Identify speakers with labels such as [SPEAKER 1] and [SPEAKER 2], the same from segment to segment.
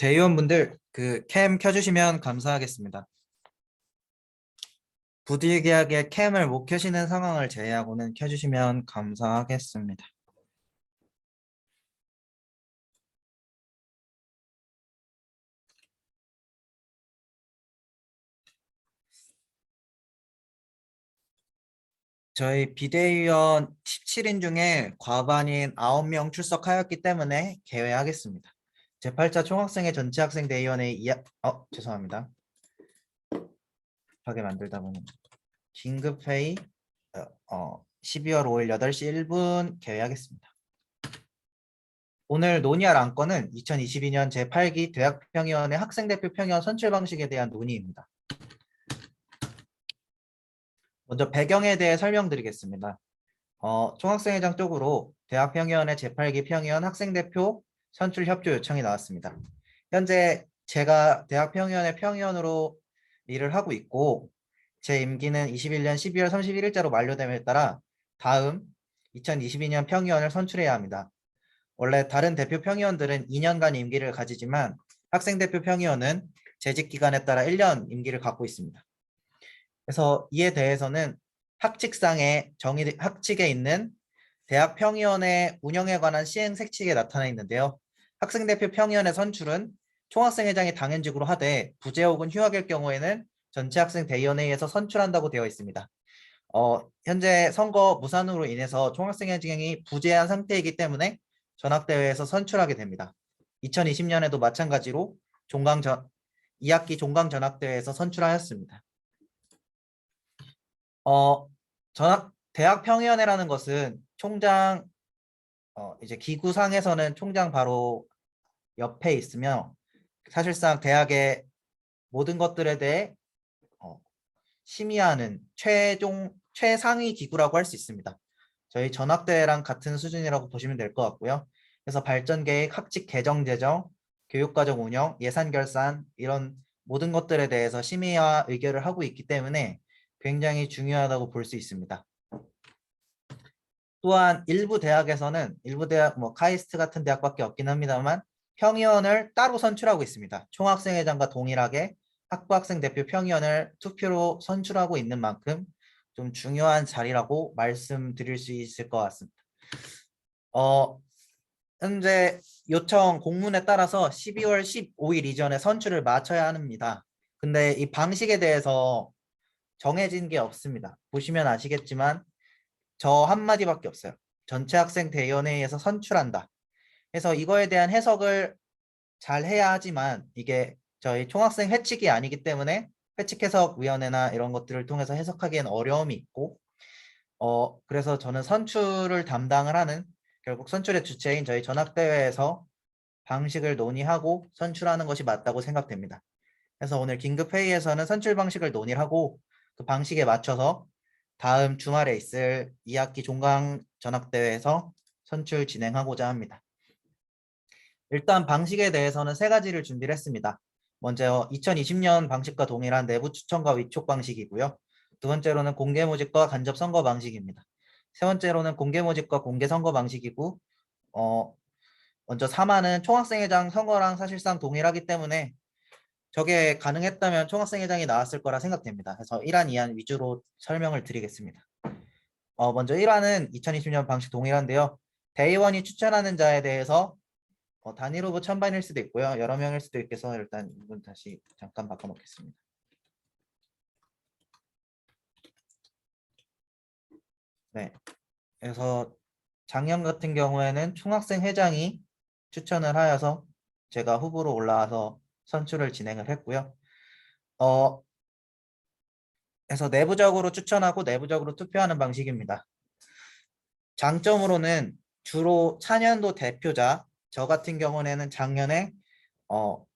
[SPEAKER 1] 대의원분들 그 캠 켜주시면 감사하겠습니다. 부득이하게 캠을 못 켜시는 상황을 제외하고는 켜주시면 감사하겠습니다. 저희 비대위원 17인 중에 과반인 9명 출석하였기 때문에 개회하겠습니다. 제8차 총학생회 전체 학생 대의원회 죄송합니다. 하게 만들다 보니 긴급회의 12월 5일 8시 1분 개회하겠습니다. 오늘 논의할 안건은 2022년 제8기 대학평의원회 학생대표 평의원 선출 방식에 대한 논의입니다. 먼저 배경에 대해 설명드리겠습니다. 총학생회장 쪽으로 대학평의원회 제8기 평의원 학생대표 선출 협조 요청이 나왔습니다. 현재 제가 대학평의원회 평의원으로 일을 하고 있고 제 임기는 21년 12월 31일자로 만료됨에 따라 다음 2022년 평의원을 선출해야 합니다. 원래 다른 대표 평의원들은 2년간 임기를 가지지만 학생대표 평의원은 재직 기간에 따라 1년 임기를 갖고 있습니다. 그래서 이에 대해서는 학칙에 있는 대학 평의원회 운영에 관한 시행 색칙에 나타나 있는데요. 학생대표 평의원의 선출은 총학생회장이 당연직으로 하되 부재 혹은 휴학일 경우에는 전체 학생 대의원회에서 선출한다고 되어 있습니다. 현재 선거 무산으로 인해서 총학생회장이 부재한 상태이기 때문에 전학대회에서 선출하게 됩니다. 2020년에도 마찬가지로 2학기 종강전학대회에서 선출하였습니다. 대학평의원회라는 것은 총장 이제 기구상에서는 총장 바로 옆에 있으며 사실상 대학의 모든 것들에 대해 심의하는 최상위 기구라고 할 수 있습니다. 저희 전학대회랑 같은 수준이라고 보시면 될 것 같고요. 그래서 발전계획, 학칙 개정 제정, 교육과정 운영, 예산 결산 이런 모든 것들에 대해서 심의와 의결을 하고 있기 때문에 굉장히 중요하다고 볼 수 있습니다. 또한 일부 대학에서는 일부 대학 카이스트 같은 대학밖에 없긴 합니다만 평의원을 따로 선출하고 있습니다. 총학생회장과 동일하게 학부학생 대표 평의원을 투표로 선출하고 있는 만큼 좀 중요한 자리라고 말씀드릴 수 있을 것 같습니다. 현재 요청 공문에 따라서 12월 15일 이전에 선출을 마쳐야 합니다. 근데 이 방식에 대해서 정해진 게 없습니다. 보시면 아시겠지만 저 한마디밖에 없어요. 전체 학생 대의원회에서 선출한다. 그래서 이거에 대한 해석을 잘 해야 하지만 이게 저희 총학생 회칙이 아니기 때문에 회칙 해석위원회나 이런 것들을 통해서 해석하기엔 어려움이 있고 그래서 저는 선출을 담당을 하는 결국 선출의 주체인 저희 전학대회에서 방식을 논의하고 선출하는 것이 맞다고 생각됩니다. 그래서 오늘 긴급회의에서는 선출 방식을 논의하고 그 방식에 맞춰서 다음 주말에 있을 2학기 종강 전학대회에서 선출 진행하고자 합니다. 일단 방식에 대해서는 세 가지를 준비를 했습니다. 먼저 2020년 방식과 동일한 내부 추천과 위촉 방식이고요. 두 번째로는 공개 모집과 간접 선거 방식입니다. 세 번째로는 공개 모집과 공개 선거 방식이고 먼저 3화는 총학생회장 선거랑 사실상 동일하기 때문에 저게 가능했다면 총학생회장이 나왔을 거라 생각됩니다. 그래서 1안, 2안 위주로 설명을 드리겠습니다. 먼저 1화는 2020년 방식 동일한데요. 대의원이 추천하는 자에 대해서 단일 후보 찬반일 수도 있고요. 여러 명일 수도 있겠어서 일단 이분 다시 잠깐 바꿔놓겠습니다. 네. 그래서 작년 같은 경우에는 총학생 회장이 추천을 하여서 제가 후보로 올라와서 선출을 진행을 했고요. 그래서 내부적으로 추천하고 내부적으로 투표하는 방식입니다. 장점으로는 주로 4년도 대표자, 저 같은 경우에는 작년에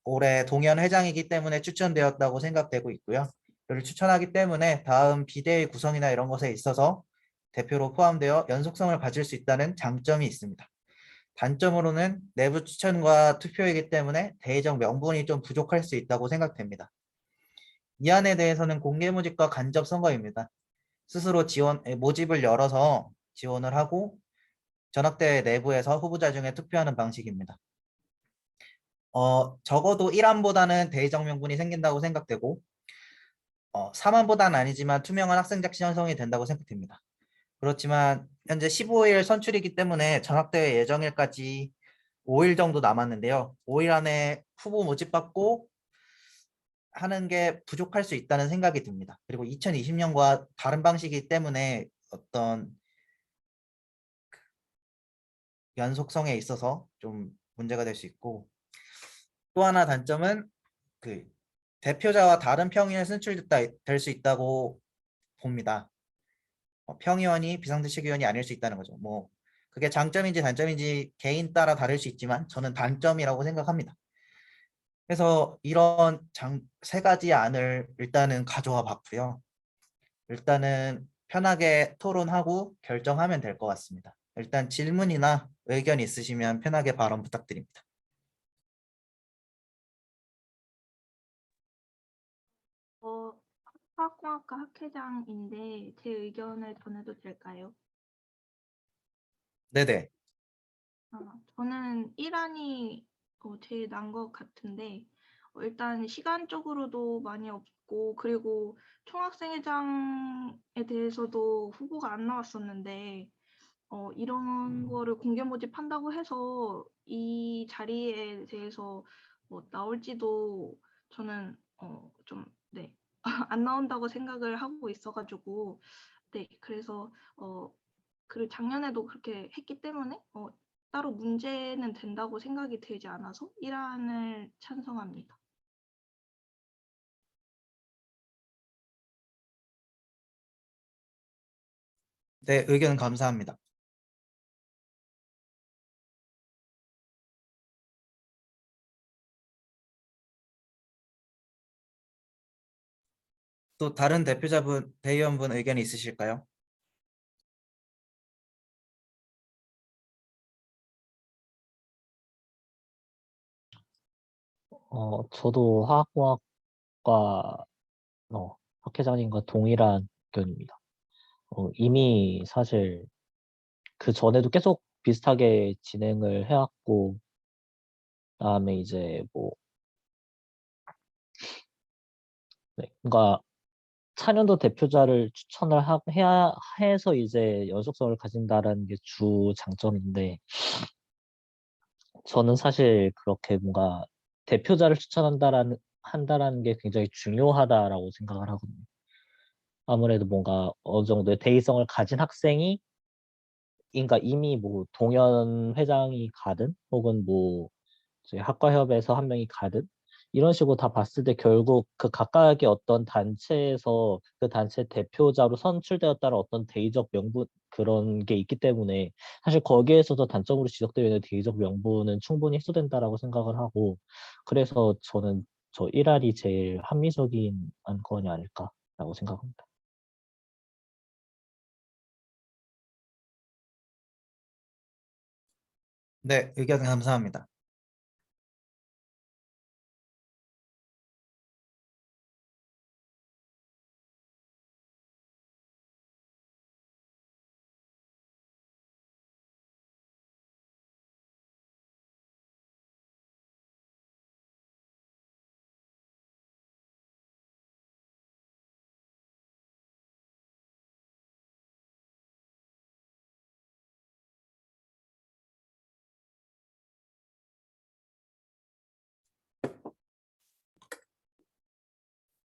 [SPEAKER 1] 올해 동현 회장이기 때문에 추천되었다고 생각되고 있고요. 그를 추천하기 때문에 다음 비대위 구성이나 이런 것에 있어서 대표로 포함되어 연속성을 가질 수 있다는 장점이 있습니다. 단점으로는 내부 추천과 투표이기 때문에 대의적 명분이 좀 부족할 수 있다고 생각됩니다. 이 안에 대해서는 공개 모집과 간접 선거입니다. 스스로 모집을 열어서 지원을 하고 전학대회 내부에서 후보자 중에 투표하는 방식입니다. 적어도 1안보다는 대의적 명분이 생긴다고 생각되고 3안보다는 아니지만 투명한 학생 작시 형성이 된다고 생각됩니다. 그렇지만 현재 15일 선출이기 때문에 전학대회 예정일까지 5일 정도 남았는데요. 5일 안에 후보 모집받고 하는 게 부족할 수 있다는 생각이 듭니다. 그리고 2020년과 다른 방식이기 때문에 어떤 연속성에 있어서 좀 문제가 될 수 있고, 또 하나 단점은 그 대표자와 다른 평의에 선출됐다 될 수 있다고 봅니다. 평의원이 비상대책위원이 아닐 수 있다는 거죠. 뭐 그게 장점인지 단점인지 개인 따라 다를 수 있지만 저는 단점이라고 생각합니다. 그래서 이런 세 가지 안을 일단은 가져와 봤고요. 일단은 편하게 토론하고 결정하면 될 것 같습니다. 일단 질문이나 의견 있으시면 편하게 발언 부탁드립니다.
[SPEAKER 2] 어, 화학공학과 학회장인데 제 의견을 전해도 될까요?
[SPEAKER 1] 네네.
[SPEAKER 2] 저는 1안이 제일 난 것 같은데 일단 시간적으로도 많이 없고 그리고 총학생회장에 대해서도 후보가 안 나왔었는데 이런 거를 공개 모집한다고 해서 이 자리에 대해서 뭐 나올지도 저는 좀 네. 안 나온다고 생각을 하고 있어가지고 네. 그래서 그리고 작년에도 그렇게 했기 때문에 따로 문제는 된다고 생각이 들지 않아서 1안을 찬성합니다.
[SPEAKER 1] 네, 의견 감사합니다. 또 다른 대표자분, 대의원분 의견이 있으실까요?
[SPEAKER 3] 저도 화학공학과 학회장님과 동일한 의견입니다. 이미 사실 그 전에도 계속 비슷하게 진행을 해왔고, 그다음에 이제 뭐, 네, 그러니까 차년도 대표자를 추천을 해야 해서 이제 연속성을 가진다라는 게 주 장점인데, 저는 사실 그렇게 뭔가 대표자를 한다라는 게 굉장히 중요하다라고 생각을 하거든요. 아무래도 뭔가 어느 정도의 대의성을 가진 학생이 그러니까 이미 뭐 동연 회장이 가든 혹은 뭐 저희 학과협에서 한 명이 가든 이런 식으로 다 봤을 때 결국 그 각각의 어떤 단체에서 그 단체 대표자로 선출되었다는 어떤 대의적 명분 그런 게 있기 때문에 사실 거기에서도 단점으로 지적되어 있는 대의적 명분은 충분히 해소된다라고 생각을 하고 그래서 저는 저 1알이 제일 합리적인 안건이 아닐까라고 생각합니다.
[SPEAKER 1] 네, 의견 감사합니다.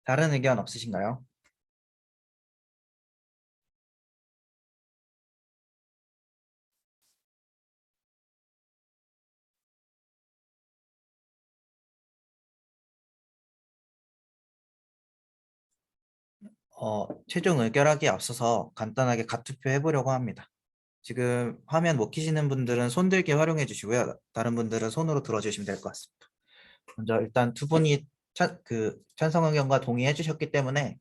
[SPEAKER 1] 다른 의견 없으신가요? 최종 의결하기에 앞서서 간단하게 가투표 해보려고 합니다. 지금 화면 못 키시는 분들은 손 들기 활용해 주시고요. 다른 분들은 손으로 들어주시면 될 것 같습니다. 먼저 일단 두 분이 찬성 의견과 동의해 주셨기 때문에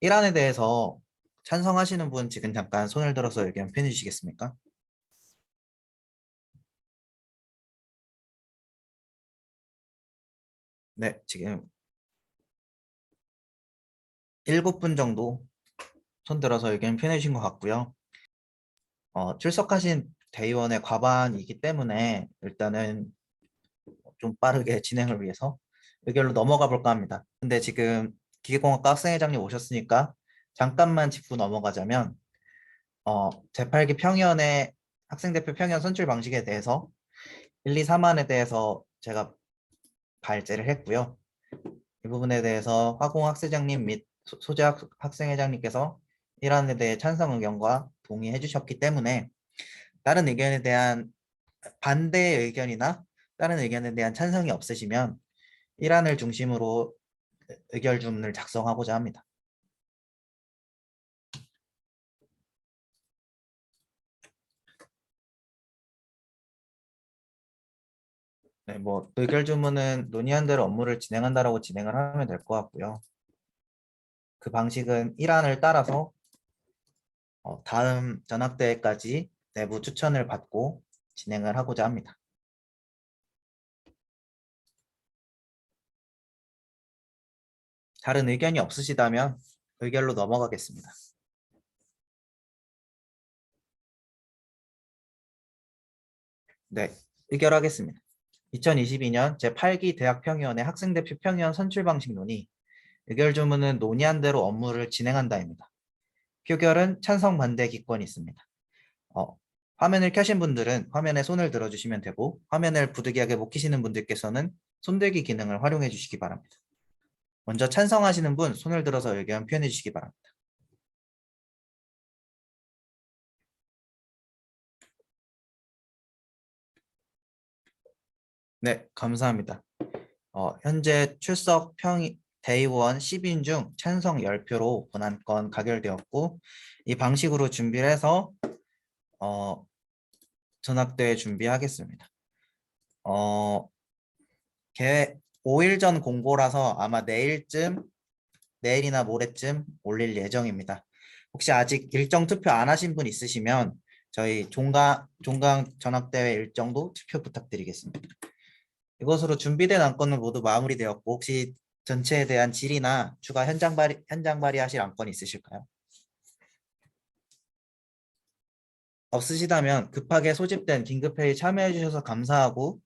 [SPEAKER 1] 1안에 대해서 찬성하시는 분 지금 잠깐 손을 들어서 의견 표해 주시겠습니까? 네, 지금 7분 정도 손 들어서 의견 표해 주신 것 같고요. 출석하신 대의원의 과반이기 때문에 일단은 좀 빠르게 진행을 위해서 의결로 넘어가 볼까 합니다. 근데 지금 기계공학과 학생회장님 오셨으니까 잠깐만 짚고 넘어가자면 제8기 평연의 학생대표 평연 선출 방식에 대해서 1, 2, 3안에 대해서 제가 발제를 했고요. 이 부분에 대해서 화공학생장님 및 소재 학생회장님께서 1안에 대해 찬성 의견과 동의해 주셨기 때문에 다른 의견에 대한 반대 의견이나 다른 의견에 대한 찬성이 없으시면 1안을 중심으로 의결문을 작성하고자 합니다. 네, 뭐 의결 주문은 논의한 대로 업무를 진행한다라고 진행을 하면 될 것 같고요. 그 방식은 1안을 따라서 다음 전학대회까지 내부 추천을 받고 진행을 하고자 합니다. 다른 의견이 없으시다면 의결로 넘어가겠습니다. 네, 의결하겠습니다. 2022년 제8기 대학평의원의 학생대표 평의원 선출 방식 논의. 의결 주문은 논의한 대로 업무를 진행한다입니다. 표결은 찬성 반대 기권이 있습니다. 화면을 켜신 분들은 화면에 손을 들어주시면 되고 화면을 부득이하게 못 켜시는 분들께서는 손들기 기능을 활용해 주시기 바랍니다. 먼저 찬성하시는 분 손을 들어서 의견 표현해 주시기 바랍니다. 네, 감사합니다. 현재 출석 대의원 10인 중 찬성 10표로 권한권 가결되었고 이 방식으로 준비를 해서 전학대회 준비하겠습니다. 5일 전 공고라서 아마 내일이나 모레쯤 올릴 예정입니다. 혹시 아직 일정 투표 안 하신 분 있으시면 저희 종강 전학대회 일정도 투표 부탁드리겠습니다. 이것으로 준비된 안건은 모두 마무리되었고 혹시 전체에 대한 질의나 추가 현장 발의하실 안건 있으실까요? 없으시다면 급하게 소집된 긴급회의 참여해 주셔서 감사하고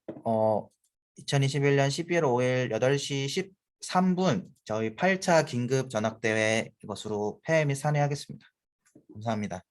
[SPEAKER 1] 2021년 12월 5일 8시 13분 저희 8차 긴급 전학대회 이것으로 폐회 및 산회하겠습니다. 감사합니다.